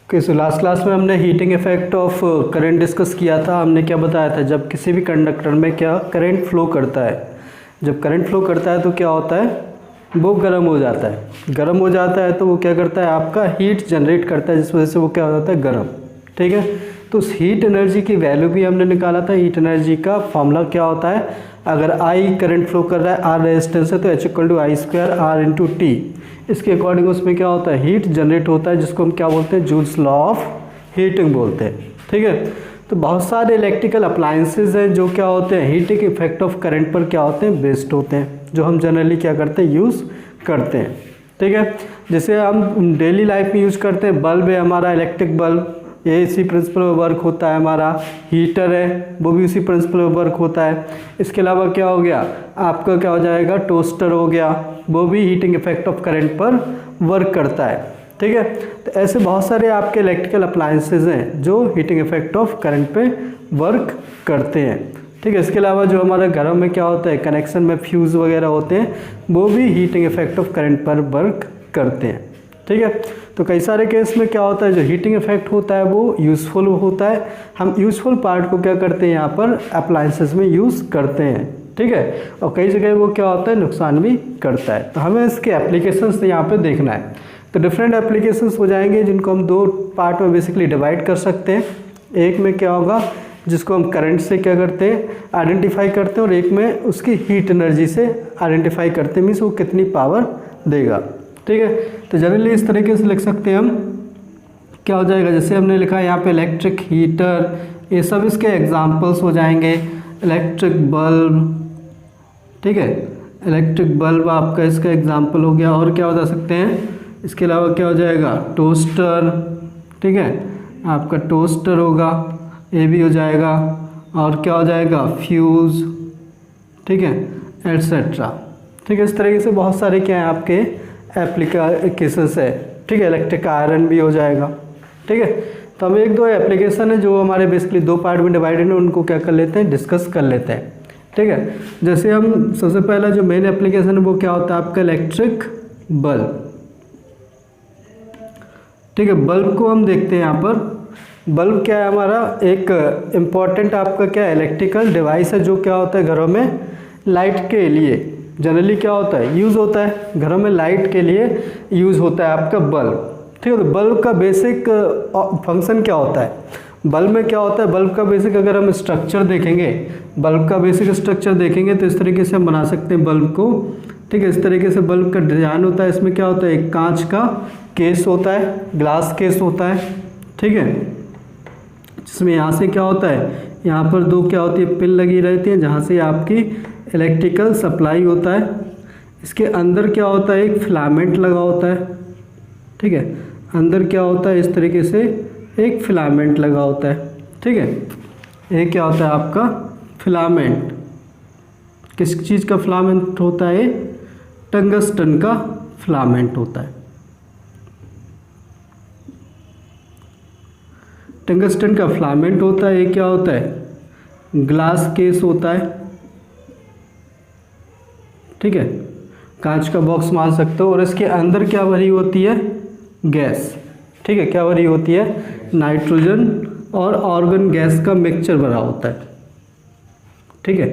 Okay, so last class में हमने heating effect of current discuss किया था। हमने क्या बताया था, जब किसी भी कंडक्टर में क्या करंट फ्लो करता है, जब करंट फ्लो करता है तो क्या होता है, वो गर्म हो जाता है। गर्म हो जाता है तो वो क्या करता है, आपका हीट जनरेट करता है, जिस वजह से वो क्या हो जाता है, गर्म। ठीक है, तो उस हीट एनर्जी की वैल्यू भी हमने निकाला था। हीट एनर्जी का फॉर्मूला क्या होता है, अगर आई करंट फ्लो कर रहा है, आर रेजिस्टेंस है, तो H equal to I square R into T. इसके अकॉर्डिंग उसमें क्या होता है, हीट जनरेट होता है, जिसको हम क्या बोलते हैं, जूल्स लॉ ऑफ हीटिंग बोलते हैं। ठीक है, तो बहुत सारे इलेक्ट्रिकल अप्लायंसेज हैं जो क्या होते हैं, हीटिंग इफेक्ट ऑफ करंट पर क्या होते हैं, बेस्ड होते हैं, जो हम जनरली क्या करते हैं, यूज़ करते हैं। ठीक है, जैसे हम डेली लाइफ में यूज़ करते हैं, बल्ब है हमारा, इलेक्ट्रिक बल्ब, ये इसी प्रिंसिपल में वर्क होता है। हमारा हीटर है, वो भी उसी प्रिंसिपल में वर्क होता है। इसके अलावा क्या हो गया, आपका क्या हो जाएगा, टोस्टर हो गया, वो भी हीटिंग इफेक्ट ऑफ करंट पर वर्क करता है। ठीक है, तो ऐसे बहुत सारे आपके इलेक्ट्रिकल अप्लायंसेज हैं जो हीटिंग इफेक्ट ऑफ करंट पे वर्क करते हैं। ठीक है, इसके अलावा जो हमारे घरों में क्या होता है, कनेक्शन में फ्यूज़ वगैरह होते हैं, वो भी हीटिंग इफेक्ट ऑफ करंट पर वर्क करते हैं। ठीक है, तो कई सारे केस में क्या होता है, जो हीटिंग इफेक्ट होता है वो यूज़फुल होता है। हम यूज़फुल पार्ट को क्या करते हैं, यहाँ पर अप्लायंसेस में यूज़ करते हैं। ठीक है, और कई जगह वो क्या होता है, नुकसान भी करता है। तो हमें इसके एप्लीकेशंस यहाँ पे देखना है। तो डिफरेंट एप्लीकेशंस हो जाएंगे, जिनको हम दो पार्ट में बेसिकली डिवाइड कर सकते हैं। एक में क्या होगा, जिसको हम करंट से क्या करते हैं, आइडेंटिफाई करते हैं, और एक में उसकी हीट एनर्जी से आइडेंटिफाई करते हैं, मीन्स वो कितनी पावर देगा। ठीक है, तो जनरली इस तरीके से लिख सकते हैं हम, क्या हो जाएगा, जैसे हमने लिखा है यहाँ पे इलेक्ट्रिक हीटर, ये सब इसके एग्जांपल्स हो जाएंगे। इलेक्ट्रिक बल्ब, ठीक है, इलेक्ट्रिक बल्ब आपका इसका एग्जांपल हो गया। और क्या हो जा सकते हैं, इसके अलावा क्या हो जाएगा, टोस्टर, ठीक है, आपका टोस्टर होगा, ये भी हो जाएगा। और क्या हो जाएगा, फ्यूज़, ठीक है, एट्सेट्रा। ठीक है, इस तरीके से बहुत सारे क्या हैं आपके एप्लीकेशंस है। ठीक है, इलेक्ट्रिक आयरन भी हो जाएगा। ठीक है, तो हम एक दो एप्लीकेशन है जो हमारे बेसिकली दो पार्ट में डिवाइडेड है, उनको क्या कर लेते हैं, डिस्कस कर लेते हैं। ठीक है, जैसे हम सबसे पहला जो मेन एप्लीकेशन है वो क्या होता है आपका, इलेक्ट्रिक बल्ब। ठीक है, बल्ब को हम देखते हैं यहाँ पर। बल्ब क्या है हमारा, एक इम्पॉर्टेंट आपका क्या इलेक्ट्रिकल डिवाइस है, जो क्या होता है घरों में लाइट के लिए जनरली क्या होता है, यूज़ होता है। घरों में लाइट के लिए यूज़ होता है आपका बल्ब। ठीक है, तो बल्ब का बेसिक फंक्शन क्या होता है, बल्ब में क्या होता है, बल्ब का बेसिक अगर हम स्ट्रक्चर देखेंगे, बल्ब का बेसिक स्ट्रक्चर देखेंगे तो इस तरीके से हम बना सकते हैं बल्ब को। ठीक है, इस तरीके से बल्ब का डिजाइन होता है। इसमें क्या होता है, एक कांच का केस होता है, ग्लास केस होता है। ठीक है, जिसमें यहाँ से क्या होता है, यहाँ पर दो क्या होती है, पिन लगी रहती है, जहाँ से आपकी इलेक्ट्रिकल सप्लाई होता है। इसके अंदर क्या होता है, एक फिलामेंट लगा होता है। ठीक है, अंदर क्या होता है, इस तरीके से एक फिलामेंट लगा होता है। ठीक है, ये क्या होता है आपका फिलामेंट, किस चीज़ का फिलामेंट होता है, टंगस्टन का फिलामेंट होता है। टंगस्टन का फिलामेंट होता है। ये क्या होता है, ग्लास केस होता है। ठीक है, कांच का बॉक्स मान सकते हो। और इसके अंदर क्या भरी होती है, गैस। ठीक है, क्या भरी होती है, नाइट्रोजन और ऑर्गन गैस का मिक्सचर भरा होता है। ठीक है,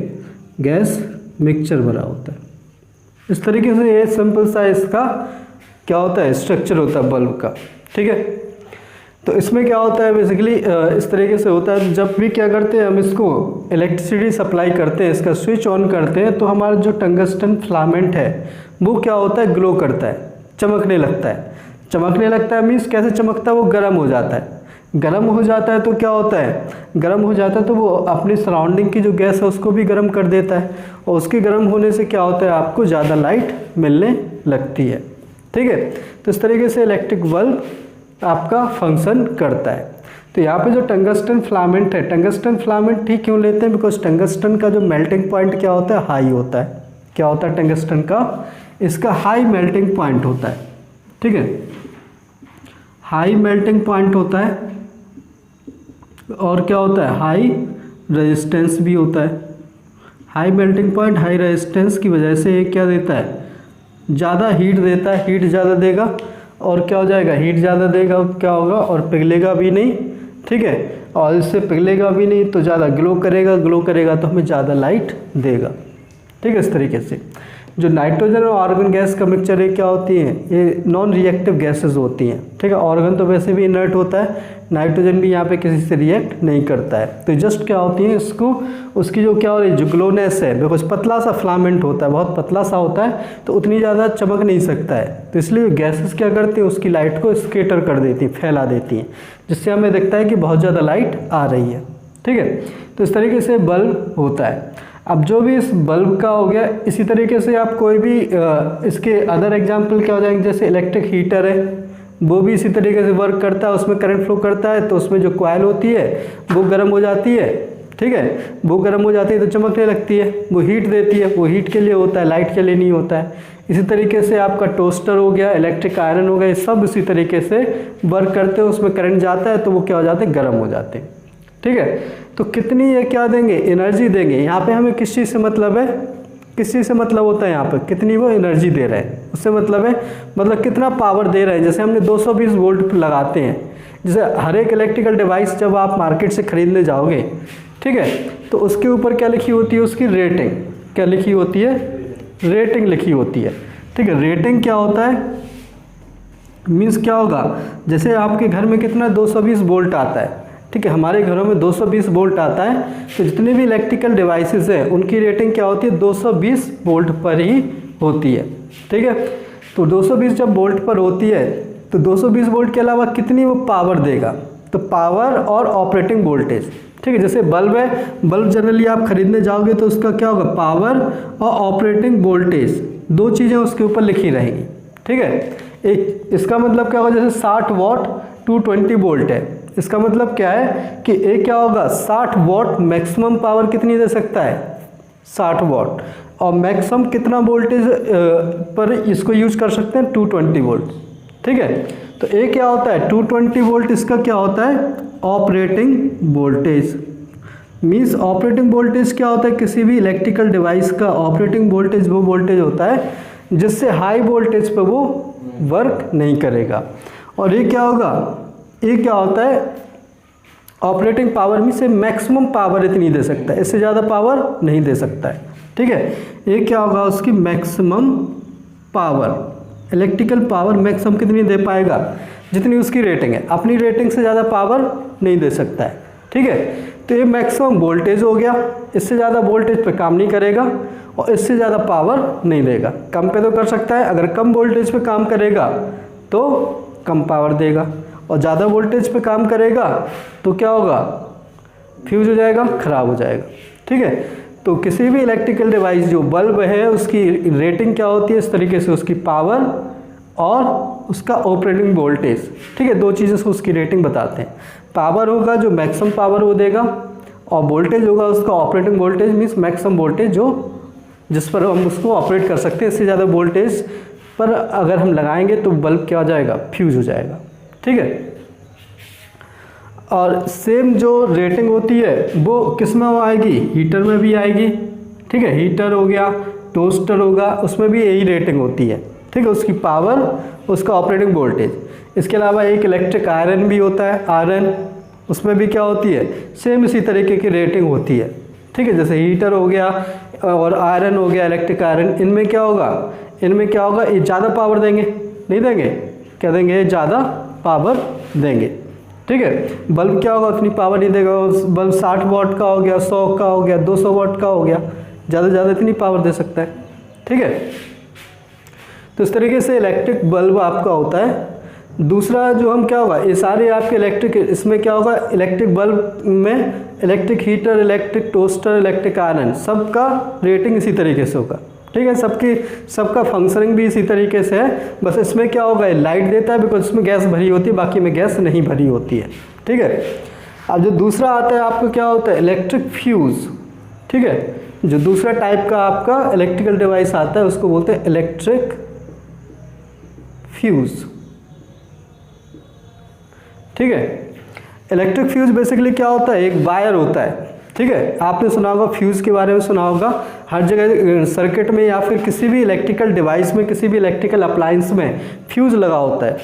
गैस मिक्सचर भरा होता है। इस तरीके से ये सिंपल सा इसका क्या होता है, स्ट्रक्चर होता है बल्ब का। ठीक है, तो इसमें क्या होता है बेसिकली इस तरीके से होता है, जब भी क्या करते हैं हम इसको इलेक्ट्रिसिटी सप्लाई करते हैं, इसका स्विच ऑन करते हैं, तो हमारा जो टंगस्टन फिलामेंट है वो क्या होता है, ग्लो करता है, चमकने लगता है। चमकने लगता है मीन्स कैसे चमकता है, वो गर्म हो जाता है। गर्म हो जाता है तो क्या होता है, गर्म हो जाता है तो वो अपनी सराउंडिंग की जो गैस है उसको भी गर्म कर देता है, और उसके गर्म होने से क्या होता है, आपको ज़्यादा लाइट मिलने लगती है। ठीक है, तो इस तरीके से इलेक्ट्रिक बल्ब आपका फंक्शन करता है। तो यहाँ पे जो टंगस्टन फिलामेंट है, टंगस्टन फिलामेंट ठीक क्यों लेते हैं, बिकॉज टंगस्टन का जो मेल्टिंग पॉइंट क्या होता है, हाई होता है। क्या होता है टंगस्टन का, इसका हाई मेल्टिंग पॉइंट होता है। ठीक है, हाई मेल्टिंग पॉइंट होता है। और क्या होता है, हाई रेजिस्टेंस भी होता है। High melting point, high resistance की वजह से ये क्या देता है, ज़्यादा हीट देता है, हीट ज़्यादा देगा। और क्या हो जाएगा, हीट ज़्यादा देगा, क्या होगा, और पिघलेगा भी नहीं, ठीक है, और इससे पिघलेगा भी नहीं तो ज़्यादा ग्लो करेगा तो हमें ज़्यादा लाइट देगा, ठीक है। इस तरीके से जो नाइट्रोजन और आर्गन गैस का मिक्सचर है क्या होती हैं, ये नॉन रिएक्टिव गैसेस होती हैं, ठीक है। आर्गन तो वैसे भी इनर्ट होता है, नाइट्रोजन भी यहाँ पे किसी से रिएक्ट नहीं करता है, तो जस्ट क्या होती है, इसको उसकी जो क्या हो रही है, जो ग्लोनेस है, बिकॉज पतला सा फिलामेंट होता है, बहुत पतला सा होता है, तो उतनी ज़्यादा चमक नहीं सकता है, तो इसलिए गैसेस क्या करती हैं, उसकी लाइट को स्केटर कर देती हैं, फैला देती हैं, जिससे हमें दिखता है कि बहुत ज़्यादा लाइट आ रही है, ठीक है। तो इस तरीके से बल्ब होता है। अब जो भी इस बल्ब का हो गया, इसी तरीके से आप कोई भी इसके अदर एग्जांपल क्या हो जाएंगे, जैसे इलेक्ट्रिक हीटर है, वो भी इसी तरीके से वर्क करता है, उसमें करंट फ्लो करता है, तो उसमें जो कॉइल होती है वो गर्म हो जाती है, ठीक है, वो गर्म हो जाती है तो चमकने लगती है, वो हीट देती है, वो हीट के लिए होता है, लाइट के लिए नहीं होता है। इसी तरीके से आपका टोस्टर हो गया, इलेक्ट्रिक आयरन हो गया, ये सब इसी तरीके से वर्क करते हैं, उसमें करंट जाता है तो वो क्या हो जाते हैं, गर्म हो जाते हैं, ठीक है। तो कितनी ये क्या देंगे, एनर्जी देंगे। यहाँ पे हमें किस चीज़ से मतलब है, किस चीज़ से मतलब होता है, यहाँ पर कितनी वो एनर्जी दे रहे हैं उससे मतलब है, मतलब कितना पावर दे रहे हैं। जैसे हमने 220 वोल्ट लगाते हैं, जैसे हर एक इलेक्ट्रिकल डिवाइस जब आप मार्केट से ख़रीदने जाओगे, ठीक है, तो उसके ऊपर क्या लिखी होती है, उसकी रेटिंग क्या लिखी होती है, रेटिंग लिखी होती है, ठीक है। रेटिंग क्या होता है, मीन्स क्या होगा, जैसे आपके घर में कितना 220 वोल्ट आता है, ठीक है, हमारे घरों में 220 वोल्ट आता है, तो जितने भी इलेक्ट्रिकल डिवाइसेस हैं उनकी रेटिंग क्या होती है, 220 वोल्ट पर ही होती है, ठीक है। तो 220 जब वोल्ट पर होती है तो 220 वोल्ट के अलावा कितनी वो पावर देगा, तो पावर और ऑपरेटिंग वोल्टेज, ठीक है। जैसे बल्ब है, बल्ब जनरली आप खरीदने जाओगे तो उसका क्या होगा, पावर और ऑपरेटिंग वोल्टेज, दो चीज़ें उसके ऊपर लिखी रहेंगी, ठीक है। एक इसका मतलब क्या होगा, जैसे 60 वॉट 220 वोल्ट है, इसका मतलब क्या है कि एक क्या होगा, 60 वॉट मैक्सिमम पावर कितनी दे सकता है, 60 वॉट, और मैक्सिमम कितना वोल्टेज पर इसको यूज कर सकते हैं, 220 वोल्ट, ठीक है। तो एक क्या होता है 220 वोल्ट, इसका क्या होता है operating voltage. Means operating voltage क्या होता है, किसी भी इलेक्ट्रिकल डिवाइस का ऑपरेटिंग वोल्टेज वो वोल्टेज होता है जिससे हाई वोल्टेज पर वो वर्क नहीं करेगा। और ये क्या होगा, ये क्या होता है ऑपरेटिंग पावर में से मैक्सिमम पावर इतनी दे सकता है, इससे ज़्यादा पावर नहीं दे सकता है, ठीक है। ये क्या होगा, उसकी maximum power, electrical power maximum कितनी दे पाएगा, जितनी उसकी रेटिंग है, अपनी रेटिंग से ज़्यादा पावर नहीं दे सकता है, ठीक है। तो ये मैक्सिमम वोल्टेज हो गया, इससे ज़्यादा वोल्टेज पे काम नहीं करेगा और इससे ज़्यादा पावर नहीं देगा। कम पे तो कर सकता है, अगर कम वोल्टेज पे काम करेगा तो कम पावर देगा, और ज़्यादा वोल्टेज पे काम करेगा तो क्या होगा, फ्यूज हो जाएगा, ख़राब हो जाएगा, ठीक है। तो किसी भी इलेक्ट्रिकल डिवाइस जो बल्ब है उसकी रेटिंग क्या होती है, इस तरीके से उसकी पावर और उसका ऑपरेटिंग वोल्टेज, ठीक है, दो चीज़ें से उसकी रेटिंग बताते हैं। पावर होगा जो मैक्सिमम पावर वो देगा, और वोल्टेज होगा उसका operating voltage, means maximum voltage जो जिस पर हम उसको ऑपरेट कर सकते हैं। इससे ज़्यादा वोल्टेज पर अगर हम लगाएंगे तो बल्ब क्या हो जाएगा, फ्यूज हो जाएगा, ठीक है। और सेम जो रेटिंग होती है वो किस में आएगी, हीटर में भी आएगी, ठीक है। हीटर हो गया, टोस्टर होगा, उसमें भी यही रेटिंग होती है, ठीक है, उसकी पावर, उसका ऑपरेटिंग वोल्टेज। इसके अलावा एक इलेक्ट्रिक आयरन भी होता है, आयरन, उसमें भी क्या होती है, सेम इसी तरीके की रेटिंग होती है, ठीक है। जैसे हीटर हो गया और आयरन हो गया, इलेक्ट्रिक आयरन, इनमें क्या होगा, ये ज़्यादा पावर देंगे, नहीं देंगे, क्या देंगे, ये ज़्यादा पावर देंगे, ठीक है। बल्ब क्या होगा, उतनी पावर नहीं देगा, बल्ब 60 वाट का हो गया, 100 का हो गया, 200 वाट का हो गया, ज़्यादा से ज़्यादा इतनी पावर दे सकता है, ठीक है। तो इस तरीके से इलेक्ट्रिक बल्ब आपका होता है। दूसरा जो हम क्या होगा, ये सारे आपके इलेक्ट्रिक, इसमें क्या होगा, इलेक्ट्रिक बल्ब में electric heater, electric toaster, electric iron, सबका रेटिंग इसी तरीके से होगा, ठीक है। सबका फंक्शनिंग भी इसी तरीके से है, बस इसमें क्या होगा, लाइट देता है बिकॉज इसमें गैस भरी होती है, बाकी में गैस नहीं भरी होती है, ठीक है। अब जो दूसरा आता है आपको क्या होता है, इलेक्ट्रिक फ्यूज़, ठीक है। जो दूसरा टाइप का आपका इलेक्ट्रिकल डिवाइस आता है उसको बोलते हैं इलेक्ट्रिक फ्यूज़, ठीक है। इलेक्ट्रिक फ्यूज़ बेसिकली क्या होता है, एक वायर होता है, ठीक है, आपने सुना होगा फ्यूज़ के बारे में, सुना होगा हर जगह सर्किट में या फिर किसी भी इलेक्ट्रिकल डिवाइस में, किसी भी इलेक्ट्रिकल अप्लायंस में फ्यूज़ लगा होता है।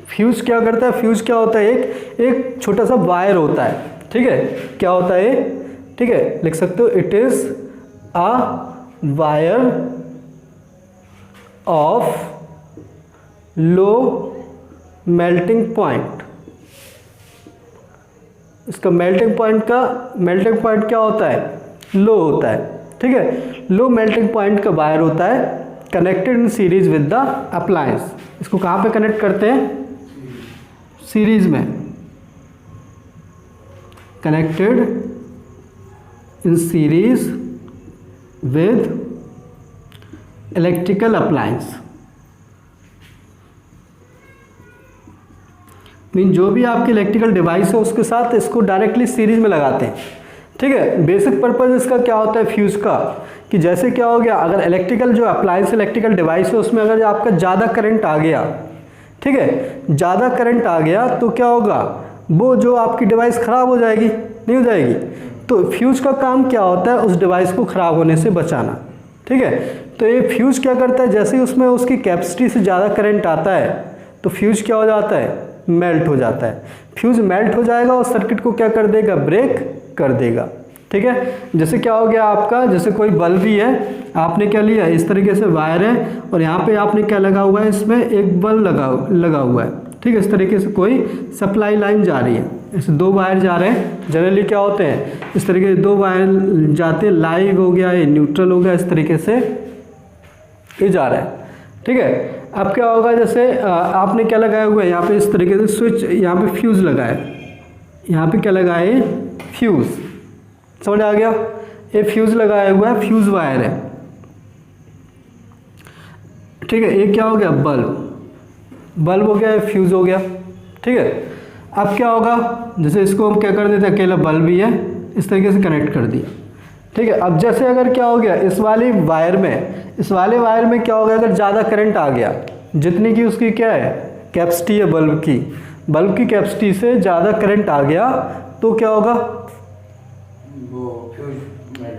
फ्यूज़ क्या करता है, फ्यूज़ क्या होता है, एक छोटा सा वायर होता है, ठीक है, क्या होता है, ठीक है, लिख सकते हो, it is a wire of low melting point. इसका मेल्टिंग पॉइंट क्या होता है, लो होता है, ठीक है, लो मेल्टिंग पॉइंट का वायर होता है, connected in series with the appliance. इसको कहाँ पे कनेक्ट करते हैं, सीरीज में, connected in series with electrical appliance. Mean जो भी आपकी इलेक्ट्रिकल डिवाइस है उसके साथ इसको डायरेक्टली सीरीज में लगाते हैं, ठीक है। बेसिक पर्पज इसका क्या होता है फ्यूज़ का, कि जैसे क्या हो गया, अगर इलेक्ट्रिकल जो अप्लायंस इलेक्ट्रिकल डिवाइस है उसमें अगर आपका ज़्यादा करंट आ गया, ठीक है, ज़्यादा करंट आ गया तो क्या होगा, वो जो आपकी डिवाइस ख़राब हो जाएगी, नहीं हो जाएगी। तो फ्यूज़ का काम क्या होता है, उस डिवाइस को ख़राब होने से बचाना, ठीक है। तो ये फ्यूज़ क्या करता है, जैसे ही उसमें उसकी कैपेसिटी से ज़्यादा करंट आता है तो फ्यूज़ क्या हो जाता है, मेल्ट हो जाता है। फ्यूज़ मेल्ट हो जाएगा और सर्किट को क्या कर देगा, ब्रेक कर देगा, ठीक है। जैसे क्या हो गया आपका, जैसे कोई बल्ब ही है, आपने क्या लिया, इस तरीके से वायर है और यहाँ पे आपने क्या लगा हुआ है, इसमें एक बल्ब लगा हुआ है, ठीक है। इस तरीके से कोई सप्लाई लाइन जा रही है, ऐसे दो वायर जा रहे हैं, जनरली क्या होते हैं, इस तरीके से दो वायर जाते हैं, लाइव हो गया, ये न्यूट्रल हो गया, इस तरीके से ये जा रहा है, ठीक है। अब क्या होगा, जैसे आपने क्या लगाया हुआ है, यहाँ पे इस तरीके से स्विच, यहाँ पे फ्यूज़ लगाए, यहाँ पे क्या लगाए, फ्यूज़, समझ आ गया, ये फ्यूज़ लगाया हुआ है, फ्यूज़ वायर है, ठीक है। ये क्या हो गया, बल्ब हो गया, फ्यूज़ हो गया, ठीक है। अब क्या होगा, जैसे इसको हम क्या कर देते हैं, अकेला बल्ब ही है, इस तरीके से कनेक्ट कर दिया, ठीक है। अब जैसे अगर क्या हो गया, इस वाले वायर में क्या हो गया, अगर ज़्यादा करंट आ गया, जितनी की उसकी क्या है कैपेसिटी है बल्ब की कैपेसिटी से ज़्यादा करंट आ गया तो क्या होगा,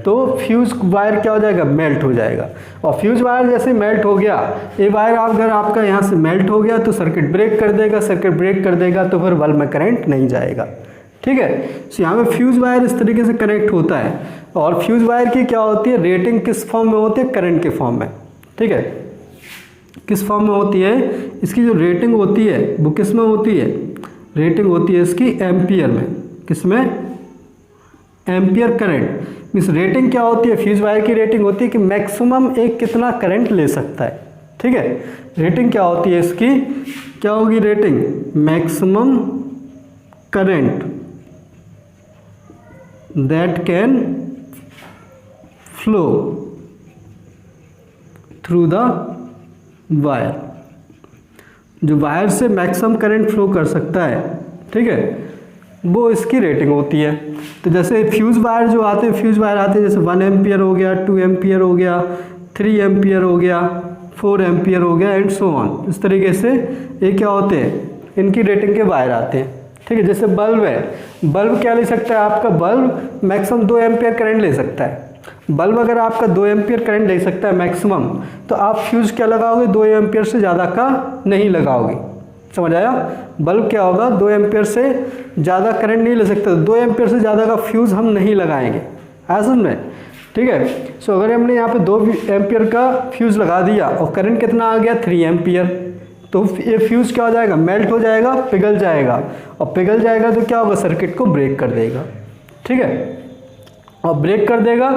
तो फ्यूज़ वायर क्या हो जाएगा, मेल्ट हो जाएगा। और फ्यूज़ वायर जैसे मेल्ट हो गया, ये वायर अगर आपका यहाँ से मेल्ट हो गया तो सर्किट ब्रेक कर देगा, तो फिर बल्ब में करंट नहीं जाएगा, ठीक है। तो यहाँ पे फ्यूज़ वायर इस तरीके से कनेक्ट होता है। और फ्यूज़ वायर की क्या होती है, रेटिंग किस फॉर्म में होती है, करंट के फॉर्म में, ठीक है। किस फॉर्म में होती है, इसकी जो रेटिंग होती है वो किस में होती है, रेटिंग होती है इसकी एम्पियर में, किस में, एम्पियर करंट। मीन्स रेटिंग क्या होती है, फ्यूज़ वायर की रेटिंग होती है कि मैक्सिमम एक कितना करंट ले सकता है, ठीक है। रेटिंग क्या होती है इसकी, क्या होगी rating, maximum current that can flow through the wire, जो वायर से मैक्सिमम करंट फ्लो कर सकता है, ठीक है, वो इसकी रेटिंग होती है। तो जैसे फ्यूज़ वायर जो आते हैं, जैसे 1 एम्पियर हो गया, 2 एम्पियर हो गया, 3 एम्पियर हो गया, 4 एम्पियर हो गया, एंड सो ऑन। इस तरीके से ये क्या होते हैं, इनकी रेटिंग के वायर आते हैं, ठीक है। जैसे बल्ब है, बल्ब क्या ले सकता है आपका, बल्ब मैक्सिमम 2 एम्पियर करंट ले सकता है। बल्ब अगर आपका 2 एम्पियर करंट ले सकता है मैक्सिमम, तो आप फ्यूज़ क्या लगाओगे, 2 एम्पियर से ज़्यादा का नहीं लगाओगे, समझ आया। बल्ब क्या होगा, 2 एम्पियर से ज़्यादा करंट नहीं ले सकते, 2 एम्पियर से ज़्यादा का फ्यूज़ हम नहीं लगाएंगे, ऐसा में, ठीक है। सो अगर हमने यहाँ पे 2 एम्पियर का फ्यूज़ लगा दिया और करंट कितना आ गया, 3 एम्पियर, तो ये फ्यूज़ क्या हो जाएगा, मेल्ट हो जाएगा, पिघल जाएगा, और पिघल जाएगा तो क्या होगा, सर्किट को ब्रेक कर देगा, ठीक है। और ब्रेक कर देगा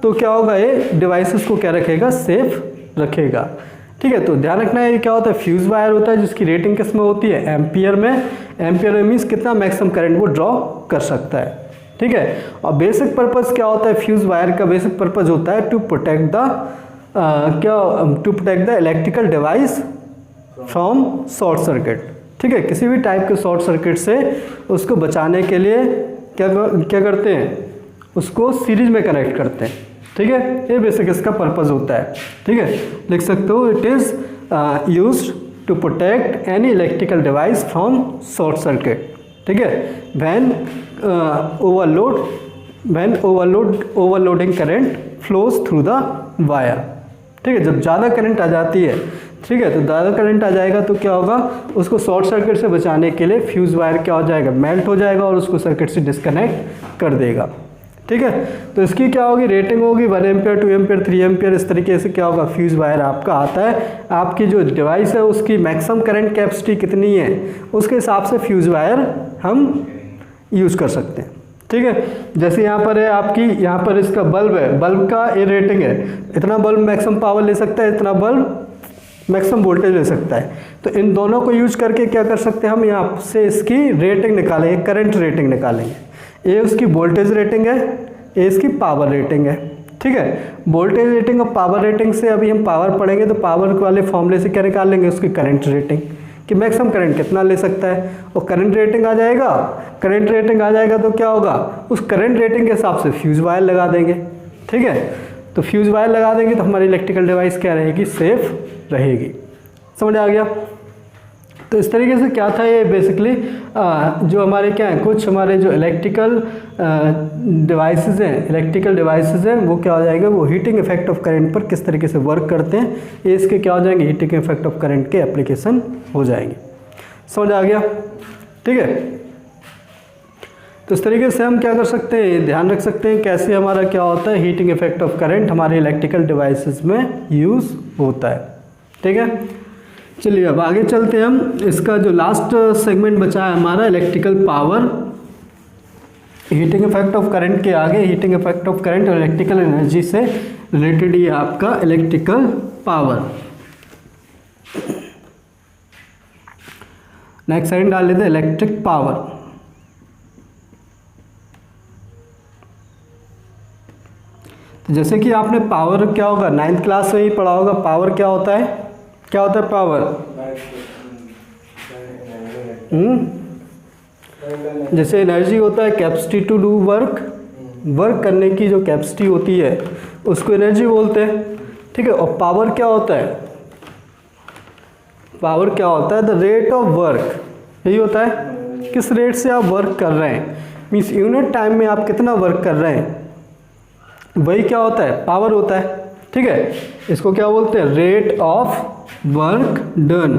तो क्या होगा, ये डिवाइसेस को क्या रखेगा, सेफ रखेगा, ठीक है। तो ध्यान रखना है, ये क्या होता है, फ्यूज़ वायर होता है जिसकी रेटिंग किस में होती है, एम्पियर में मीन्स कितना मैक्सिमम करंट वो ड्रॉ कर सकता है, ठीक है। और बेसिक पर्पज़ क्या होता है, फ्यूज़ वायर का बेसिक पर्पज़ होता है to protect the electrical device from short circuit, ठीक है। किसी भी टाइप के शॉर्ट सर्किट से उसको बचाने के लिए क्या करते हैं, उसको सीरीज में कनेक्ट करते हैं, ठीक है। ये बेसिक इसका पर्पज़ होता है, ठीक है। लिख सकते हो, it is used to protect any electrical device from short circuit, ठीक है, when overload when overloading current flows through the wire. ठीक है, जब ज़्यादा करंट आ जाती है, ठीक है, तो ज़्यादा करंट आ जाएगा तो क्या होगा, उसको शॉर्ट सर्किट से बचाने के लिए फ्यूज़ वायर क्या हो जाएगा, मेल्ट हो जाएगा और उसको सर्किट से डिस्कनेक्ट कर देगा। ठीक है, तो इसकी क्या होगी, रेटिंग होगी 1 एम्पियर, 2 एम्पियर, 3 एम्पियर। इस तरीके से क्या होगा, फ्यूज़ वायर आपका आता है। आपकी जो डिवाइस है उसकी मैक्सिमम करंट कैपेसिटी कितनी है, उसके हिसाब से फ्यूज़ वायर हम यूज़ कर सकते हैं। ठीक है, जैसे यहाँ पर है आपकी, यहाँ पर इसका बल्ब है, बल्ब का ये रेटिंग है, इतना बल्ब मैक्सिमम पावर ले सकता है, इतना बल्ब मैक्सिमम वोल्टेज ले सकता है। तो इन दोनों को यूज करके क्या कर सकते हैं, हम यहाँ से इसकी रेटिंग निकालेंगे, करंट रेटिंग निकालेंगे। ये उसकी वोल्टेज रेटिंग है, ये इसकी पावर रेटिंग है। ठीक है, वोल्टेज रेटिंग और पावर रेटिंग से अभी हम पावर पढ़ेंगे तो पावर वाले फॉर्मूले से क्या निकाल लेंगे, उसकी करंट रेटिंग कि मैक्सिमम करंट कितना ले सकता है, और करंट रेटिंग आ जाएगा। करंट रेटिंग आ जाएगा तो क्या होगा, उस करंट रेटिंग के हिसाब से फ्यूज़ वायर लगा देंगे। ठीक है, तो फ्यूज़ वायर लगा देंगे तो हमारी इलेक्ट्रिकल डिवाइस क्या रहेगी, सेफ रहेगी। समझ आ गया। तो इस तरीके से क्या था ये बेसिकली जो हमारे क्या है, कुछ हमारे जो इलेक्ट्रिकल डिवाइसेस हैं वो क्या हो जाएगा, वो हीटिंग इफेक्ट ऑफ करंट पर किस तरीके से वर्क करते हैं, ये इसके क्या हो जाएंगे, हीटिंग इफेक्ट ऑफ करंट के एप्लीकेशन हो जाएंगे। समझ आ गया। ठीक है, तो इस तरीके से हम क्या कर सकते हैं, ध्यान रख सकते हैं कैसे हमारा क्या होता है, हीटिंग इफेक्ट ऑफ करंट हमारे इलेक्ट्रिकल डिवाइसेस में यूज़ होता है। ठीक है, चलिए अब आगे चलते हैं हम। इसका जो लास्ट सेगमेंट बचा है हमारा electrical power, heating effect of current के आगे हीटिंग इफेक्ट ऑफ करंट और इलेक्ट्रिकल एनर्जी से रिलेटेड ये आपका इलेक्ट्रिकल पावर। नेक्स्ट साइड डाल लेते हैं इलेक्ट्रिक पावर। तो जैसे कि आपने पावर क्या होगा 9th क्लास में ही पढ़ा होगा, पावर क्या होता है, क्या होता है पावर, जैसे एनर्जी होता है capacity to do work, work करने की जो कैपेसिटी होती है उसको एनर्जी बोलते हैं। ठीक है, और पावर क्या होता है, पावर क्या होता है, द रेट ऑफ वर्क, यही होता है किस रेट से आप वर्क कर रहे हैं, मीन्स यूनिट टाइम में आप कितना वर्क कर रहे हैं, वही क्या होता है, पावर होता है। ठीक है, इसको क्या बोलते हैं, रेट ऑफ वर्क डन,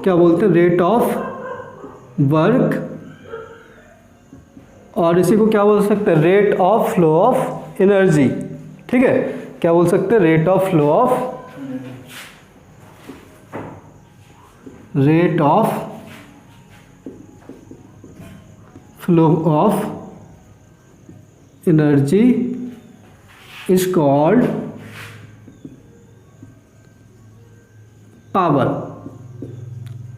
क्या बोलते हैं, रेट ऑफ वर्क, और इसी को क्या बोल सकते हैं, rate of flow of energy. ठीक है, क्या बोल सकते हैं, rate of flow of, rate of flow of energy is called power,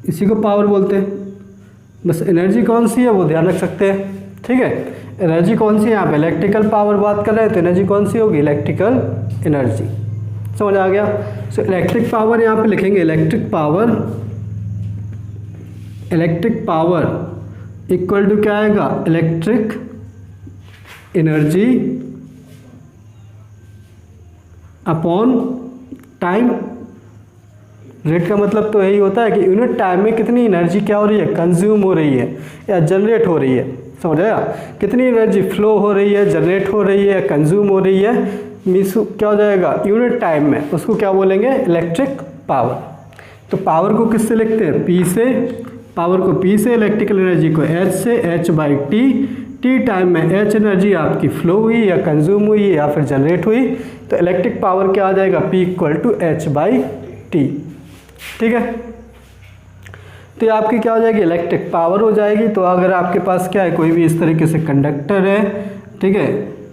इसी को पावर बोलते हैं। बस एनर्जी कौन सी है वो ध्यान रख सकते हैं। ठीक है, एनर्जी कौन सी है, यहाँ पे इलेक्ट्रिकल पावर बात कर रहे हैं तो एनर्जी कौन सी होगी, इलेक्ट्रिकल एनर्जी। समझ आ गया। सो इलेक्ट्रिक पावर यहाँ पे लिखेंगे, इलेक्ट्रिक पावर इक्वल टू क्या आएगा, electric energy upon time. Rate का मतलब तो यही होता है कि यूनिट टाइम में कितनी एनर्जी क्या हो रही है, कंज्यूम हो रही है या जनरेट हो रही है। समझ आया, कितनी एनर्जी फ्लो हो रही है, जनरेट हो रही है, कंज्यूम हो रही है, मीन्स क्या हो जाएगा यूनिट टाइम में, उसको क्या बोलेंगे, इलेक्ट्रिक पावर। तो पावर को किससे लिखते हैं, पी से, पावर को पी से, इलेक्ट्रिकल एनर्जी को एच से, H by T. T time में एच एनर्जी आपकी फ्लो हुई या कंज्यूम हुई या फिर जनरेट हुई, तो इलेक्ट्रिक पावर क्या आ जाएगा, P equal to H by T. ठीक है, तो ये आपकी क्या हो जाएगी, इलेक्ट्रिक पावर हो जाएगी। तो अगर आपके पास क्या है, कोई भी इस तरीके से कंडक्टर है, ठीक है,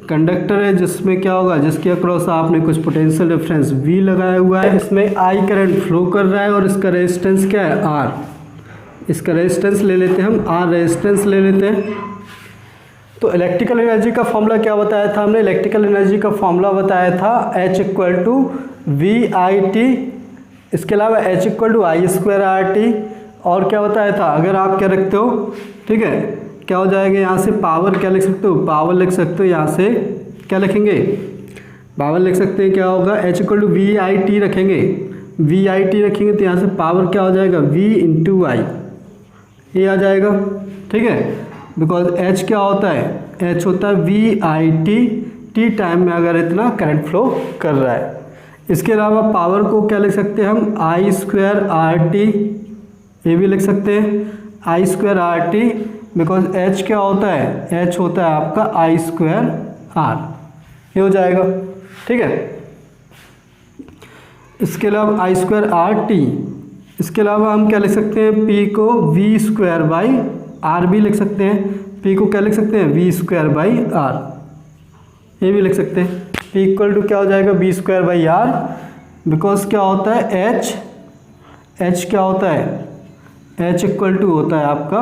कंडक्टर है जिसमें क्या होगा, जिसके अक्रॉस आपने कुछ पोटेंशियल डिफरेंस V लगाया हुआ है, इसमें I करंट फ्लो कर रहा है और इसका रेजिस्टेंस क्या है, R। इसका रेजिस्टेंस ले लेते हैं हम, R रेजिस्टेंस ले लेते हैं। तो इलेक्ट्रिकल एनर्जी का फॉर्मूला क्या बताया था हमने, इलेक्ट्रिकल एनर्जी का फॉर्मूला बताया था H इक्वल टू VIT, इसके अलावा H equal to I square RT, और क्या बताया था, अगर आप क्या रखते हो, ठीक है, क्या हो जाएगा, यहाँ से पावर क्या लिख सकते हो, पावर लिख सकते हो, यहाँ से क्या लिखेंगे, पावर लिख सकते हैं, क्या होगा, H इक्वल टू VIT रखेंगे, VIT रखेंगे तो यहाँ से पावर क्या हो जाएगा, V इंटू आई, ये आ जाएगा। ठीक है, बिकॉज H क्या होता है, H होता है VIT, टी टाइम में अगर इतना करंट फ्लो कर रहा है। इसके अलावा पावर को क्या लिख सकते हैं हम, I²RT, ये भी लिख सकते हैं I²RT, बिकॉज H क्या होता है, H होता है आपका I²R, ये हो जाएगा। ठीक है, इसके अलावा I²RT, इसके अलावा हम क्या लिख सकते हैं, P को V²/R भी लिख सकते हैं, P को क्या लिख सकते हैं, V²/R, ये भी लिख सकते हैं। P इक्वल टू क्या हो जाएगा, V²/R, बिकॉज क्या होता है H क्या होता है, H इक्वल टू होता है आपका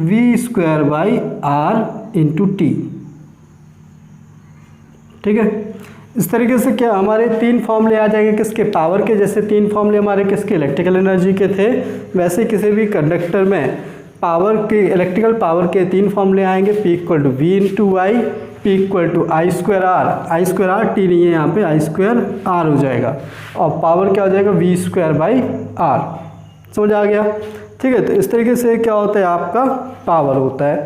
V²/R इंटू T। ठीक है, इस तरीके से क्या हमारे तीन फॉर्मूले आ जाएंगे किसके, पावर के। जैसे तीन फॉर्मूले हमारे किसके, इलेक्ट्रिकल एनर्जी के थे, वैसे किसी भी कंडक्टर में पावर के, इलेक्ट्रिकल पावर के तीन फॉर्मूले आएंगे। P equal to V into Y, P equal to I²R, I²R T नहीं है यहाँ पे, I²R हो जाएगा, और पावर क्या हो जाएगा, V²/R। समझ आ गया। ठीक है, तो इस तरीके से क्या होता है आपका पावर होता है।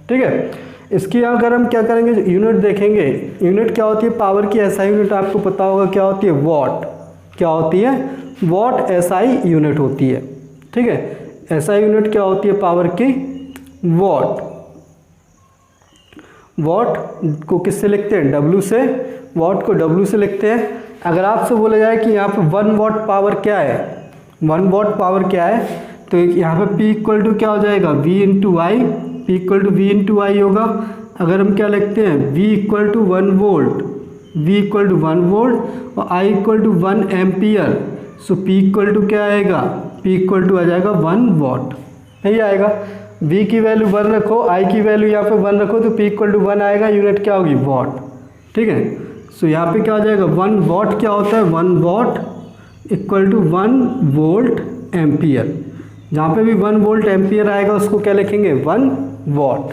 ठीक है, इसकी अगर हम क्या करेंगे, यूनिट देखेंगे, यूनिट क्या होती है पावर की, SI यूनिट आपको पता होगा क्या होती है, वॉट। क्या होती है, वॉट SI यूनिट होती है। ठीक है, SI यूनिट क्या होती है पावर की, वॉट। वॉट को किससे लिखते हैं, W से, वॉट को W से लिखते हैं। अगर आपसे बोला जाए कि यहाँ पे 1 वॉट पावर क्या है, 1 वॉट पावर क्या है, तो यहाँ पे P इक्वल टू क्या हो जाएगा, V into Y, P equal to V into Y होगा। अगर हम क्या लिखते हैं, V equal to 1 volt, V equal to 1 volt और I equal to 1 ampere, so P equal to क्या आएगा, P इक्वल टू आ जाएगा 1 वॉट, नहीं आएगा। V की वैल्यू 1 रखो, I की वैल्यू यहाँ पे 1 रखो, तो P इक्वल टू 1 आएगा, यूनिट क्या होगी, वॉट। ठीक है, सो यहाँ पे क्या हो जाएगा, 1 वॉट क्या होता है, 1 watt equal to 1 volt ampere. जहाँ पे भी 1 वोल्ट एम्पियर आएगा उसको क्या लिखेंगे, 1 वॉट।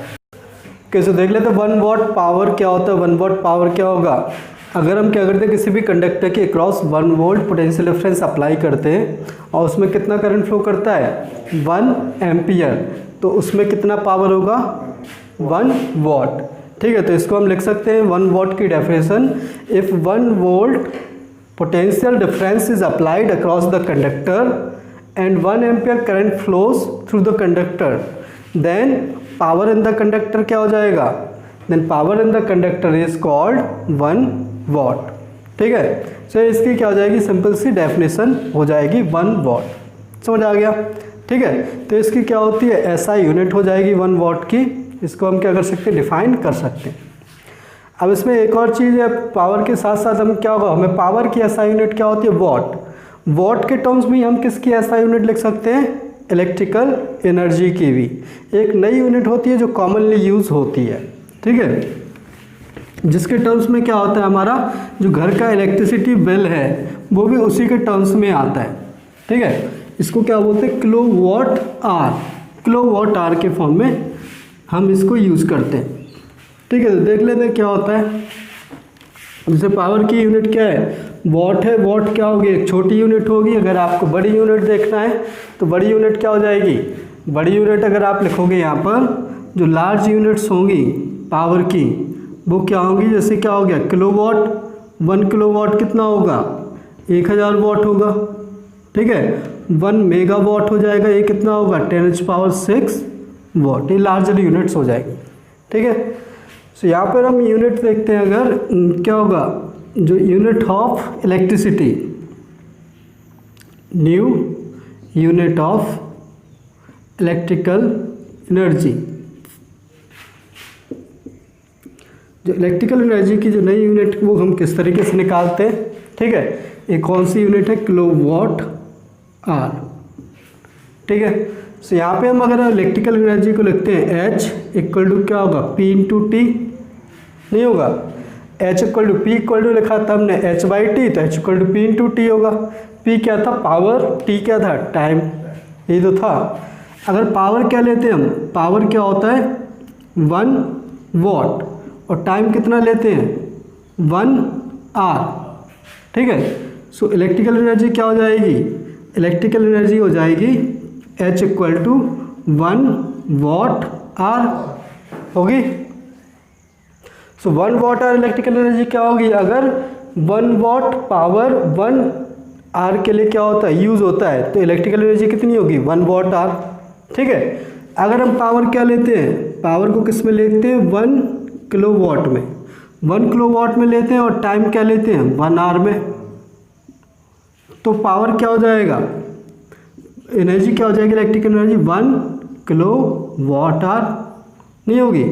कैसे देख लेते, 1 वॉट पावर क्या होता है, 1 वॉट पावर क्या होगा। अगर हम क्या करते हैं, किसी भी कंडक्टर के across 1 volt potential difference apply करते हैं और उसमें कितना करंट फ्लो करता है, 1 एम्पियर, तो उसमें कितना पावर होगा, 1 वॉट। ठीक है, तो इसको हम लिख सकते हैं 1 वॉट की definition, if 1 volt potential difference is applied across the conductor and 1 ampere current flows through the conductor, then power in the conductor क्या हो जाएगा, then power in the conductor is called 1 watt। ठीक है, so इसकी क्या हो जाएगी, simple सी definition हो जाएगी 1 watt। समझ आ गया। ठीक है, तो इसकी क्या होती है, SI यूनिट हो जाएगी 1 watt की। इसको हम क्या कर सकते हैं, डिफाइन कर सकते हैं। अब इसमें एक और चीज़ है, पावर के साथ साथ हम क्या होगा, हमें पावर की SI यूनिट क्या होती है, वॉट। वॉट के टर्म्स में हम किसकी SI यूनिट लिख सकते हैं, इलेक्ट्रिकल एनर्जी की भी एक नई यूनिट होती है जो कॉमनली यूज़ होती है। ठीक है, जिसके टर्म्स में क्या होता है, हमारा जो घर का इलेक्ट्रिसिटी बिल है वो भी उसी के टर्म्स में आता है। ठीक है, इसको क्या बोलते हैं, किलोवाट आवर, किलोवाट आवर के फॉर्म में हम इसको यूज़ करते हैं। ठीक है, तो देख लेते हैं क्या होता है। जैसे पावर की यूनिट क्या है, वॉट है, वॉट क्या होगी, एक छोटी यूनिट होगी। अगर आपको बड़ी यूनिट देखना है तो बड़ी यूनिट क्या हो जाएगी, बड़ी यूनिट अगर आप लिखोगे यहाँ पर, जो लार्ज यूनिट्स होंगी पावर की वो क्या होंगी, जैसे क्या हो गया, किलोवाट। 1 किलोवाट कितना होगा, 1000 वाट होगा। ठीक है, 1 मेगावाट हो जाएगा, ये कितना होगा, 10⁶ वाट। ये लार्जर यूनिट्स हो जाएगी। ठीक है, सो यहाँ पर हम यूनिट देखते हैं, अगर क्या होगा, जो unit of electricity, new unit of electrical energy, जो इलेक्ट्रिकल एनर्जी की जो नई यूनिट वो हम किस तरीके से निकालते हैं। ठीक है, ये कौन सी यूनिट है, किलोवाट आवर। ठीक है, सो यहाँ पे हम अगर इलेक्ट्रिकल एनर्जी को लिखते हैं H इक्वल टू क्या होगा, P इंटू टी, नहीं होगा, H equal to P equal to लिखा था हमने H/T, तो H equal to P into T होगा। P क्या था, पावर, T क्या था, टाइम, यही तो था। अगर पावर क्या लेते हैं हम, पावर क्या होता है 1 वॉट, और टाइम कितना लेते हैं 1 आवर। ठीक है, सो इलेक्ट्रिकल एनर्जी क्या हो जाएगी, इलेक्ट्रिकल एनर्जी हो जाएगी H equal to 1 watt hour होगी। So 1 watt hour electrical energy क्या होगी, अगर 1 वाट पावर 1 आवर के लिए क्या होता है, यूज़ होता है, तो इलेक्ट्रिकल एनर्जी कितनी होगी, 1 वाट आवर। ठीक है, अगर हम पावर क्या लेते हैं, पावर को किस में लेते हैं, 1 किलोवाट में, 1 किलोवाट में लेते हैं, और टाइम क्या लेते हैं, 1 आवर में। तो पावर क्या हो जाएगा, एनर्जी क्या हो जाएगी, इलेक्ट्रिकल एनर्जी 1 किलोवाट आवर नहीं होगी,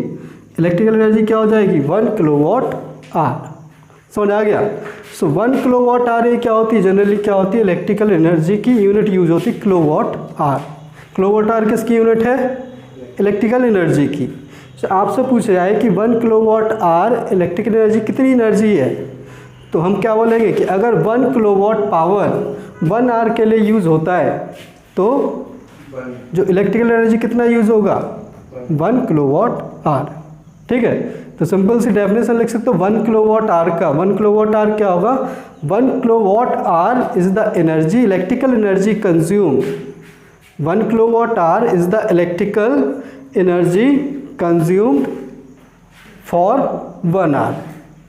इलेक्ट्रिकल एनर्जी क्या हो जाएगी, 1 किलोवाट आवर। समझ आ गया। सो 1 किलोवाट आवर ये क्या होती है, जनरली क्या होती है, इलेक्ट्रिकल एनर्जी की यूनिट यूज होती है किलोवाट आवर। किलोवाट आवर किसकी यूनिट है, इलेक्ट्रिकल एनर्जी की। तो आपसे पूछा जाए कि 1 किलोवाट आवर इलेक्ट्रिकल एनर्जी कितनी एनर्जी है, तो हम क्या बोलेंगे कि अगर 1 किलोवाट पावर 1 आवर के लिए यूज़ होता है तो जो इलेक्ट्रिकल एनर्जी कितना यूज़ होगा, 1 किलोवाट आवर। ठीक है, तो सिंपल सी डेफिनेशन लिख सकते हो 1 किलोवाट आवर का, 1 किलोवाट आवर क्या होगा, 1 kilowatt hour is the energy, electrical energy consumed, 1 kilowatt hour is the electrical energy consumed for 1 hour,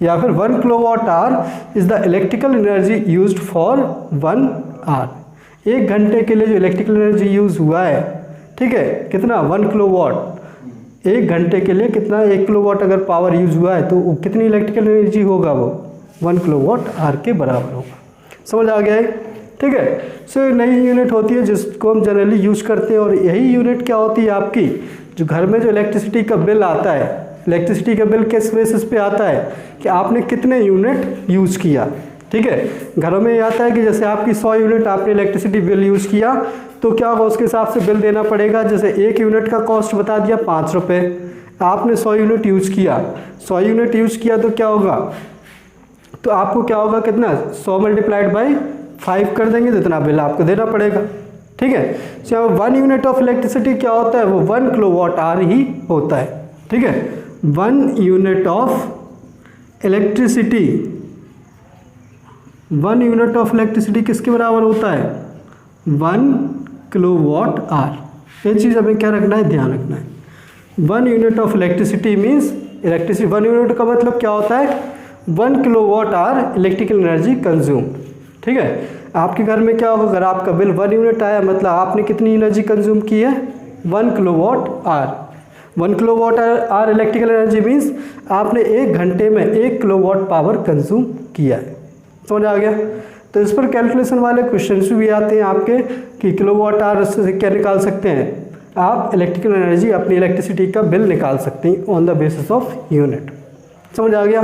या फिर 1 kilowatt hour is the electrical energy used for 1 hour. 1 घंटे के लिए जो इलेक्ट्रिकल एनर्जी यूज हुआ है, ठीक है, कितना, 1 किलोवाट। 1 घंटे के लिए कितना, 1 किलोवाट अगर पावर यूज हुआ है तो कितनी इलेक्ट्रिकल एनर्जी होगा, वो 1 किलोवाट आवर के बराबर होगा। समझ आ गया है। ठीक है, सो नई यूनिट होती है जिसको हम जनरली यूज़ करते हैं, और यही यूनिट क्या होती है आपकी, जो घर में जो इलेक्ट्रिसिटी का बिल आता है, इलेक्ट्रिसिटी का बिल किस बेसिस पे आता है कि आपने कितने यूनिट यूज़ किया। ठीक है, घरों में ये आता है कि जैसे आपकी 100 यूनिट आपने इलेक्ट्रिसिटी बिल यूज़ किया तो क्या होगा, उसके हिसाब से बिल देना पड़ेगा। जैसे 1 यूनिट का कॉस्ट बता दिया 5 रुपये, आपने 100 यूनिट यूज़ किया, 100 यूनिट यूज़ किया तो क्या होगा, तो आपको क्या होगा, कितना, 100 मल्टीप्लाइड बाई 5 कर देंगे तो इतना बिल आपको देना पड़ेगा। ठीक है, सो 1 यूनिट ऑफ इलेक्ट्रिसिटी क्या होता है, वो 1 किलोवाट आवर ही होता है। ठीक है, 1 unit of electricity, 1 unit of electricity किसके बराबर होता है, 1 किलोवाट आवर। ये चीज़ हमें क्या रखना है, ध्यान रखना है। 1 unit of electricity means electricity, 1 unit का मतलब क्या होता है, 1 kilowatt our electrical energy consume. ठीक है, आपके घर में क्या होगा, अगर आपका बिल 1 यूनिट आया मतलब आपने कितनी एनर्जी कंज्यूम की है, 1 kilowatt our. 1 kilowatt our electrical energy means आपने 1 घंटे में 1 किलोवाट पावर कंज्यूम किया है। समझ आ गया। तो इस पर कैलकुलेशन वाले क्वेश्चंस भी आते हैं आपके कि किलोवाट आवर से क्या निकाल सकते हैं आप, इलेक्ट्रिकल एनर्जी, अपनी इलेक्ट्रिसिटी का बिल निकाल सकते हैं on the basis of unit. समझ आ गया।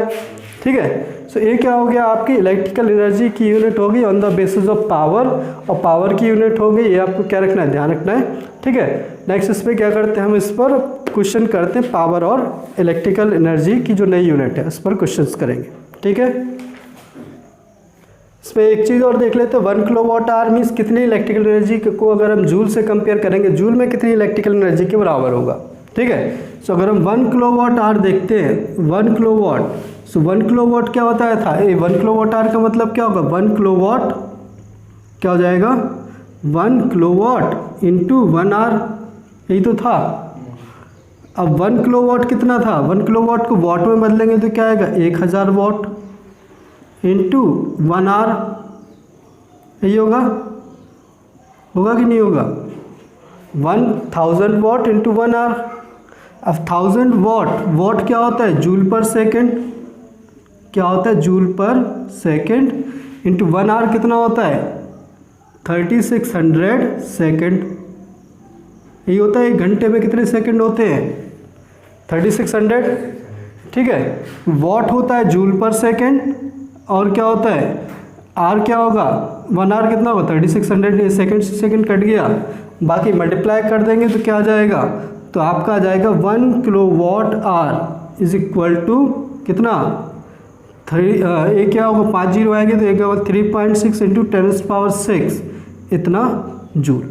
ठीक है, सो ये क्या हो गया, आपकी इलेक्ट्रिकल एनर्जी की यूनिट होगी on the basis of power, और पावर की यूनिट होगी, ये आपको क्या रखना है, ध्यान रखना है। ठीक है, नेक्स्ट इस पर क्या करते हैं, हम इस पर क्वेश्चन करते हैं पावर और इलेक्ट्रिकल एनर्जी की जो नई यूनिट है, इस पर क्वेश्चन करेंगे। ठीक है, इसमें एक चीज़ और देख लेते हैं, 1 किलोवाट आवर मीन्स कितनी इलेक्ट्रिकल एनर्जी को अगर हम जूल से कंपेयर करेंगे, जूल में कितनी इलेक्ट्रिकल एनर्जी के बराबर होगा। ठीक है, सो अगर हम 1 किलोवाट आवर देखते हैं, 1 किलोवाट, सो 1 किलोवाट क्या होता है था, 1 किलोवाट आवर का मतलब क्या होगा, 1 किलोवाट क्या हो जाएगा, 1 किलोवाट इंटू 1 आवर, यही तो था। अब 1 किलोवाट कितना था, 1 किलोवाट को वाट में बदलेंगे तो क्या आएगा, 1000 वाट इंटू 1 आवर, यही होगा, होगा कि नहीं होगा, 1000 वाट इंटू 1 आवर। अब 1000 वाट, वाट क्या होता है, जूल पर सेकेंड, क्या होता है, जूल पर सेकेंड, इंटू 1 आवर कितना होता है, 3600 सेकेंड, यही होता है। 1 घंटे में कितने सेकेंड होते हैं, 3600। ठीक है, वाट होता है जूल पर सेकेंड, और क्या होता है, आर क्या होगा, 1 आवर कितना होगा, 3600 सेकेंड से सेकेंड कट गया, बाकी मल्टीप्लाई कर देंगे तो क्या आ जाएगा, तो आपका आ जाएगा 1 kilowatt hour is equal to कितना, ये क्या होगा, 5 जीरो आएंगे तो एक होगा 3.6 इंटू 10⁻⁶ इतना जूल।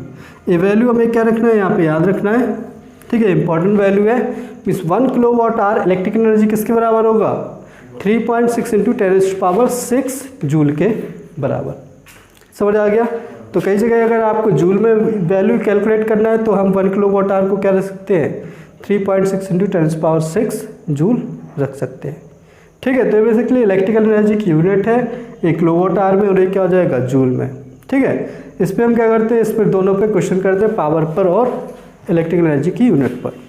ये वैल्यू हमें क्या रखना है, यहाँ पे याद रखना है। ठीक है, इंपॉर्टेंट वैल्यू है। इस 1 किलोवाट आवर इलेक्ट्रिकल एनर्जी किसके बराबर होगा, 3.6 इंटू 10⁻⁶ जूल के बराबर। समझ आ गया। तो कई जगह अगर आपको जूल में वैल्यू कैलकुलेट करना है तो हम 1 किलोवाट आवर को क्या रख सकते हैं, 3.6 इंटू 10⁻⁶ जूल रख सकते हैं। ठीक है। तो ये बेसिकली इलेक्ट्रिकल एनर्जी की यूनिट है, एक किलोवाट आवर में और एक क्या हो जाएगा जूल में। ठीक है, इस पर हम क्या करते हैं, इस पर दोनों पे क्वेश्चन करते हैं, पावर पर और इलेक्ट्रिकल एनर्जी की यूनिट पर।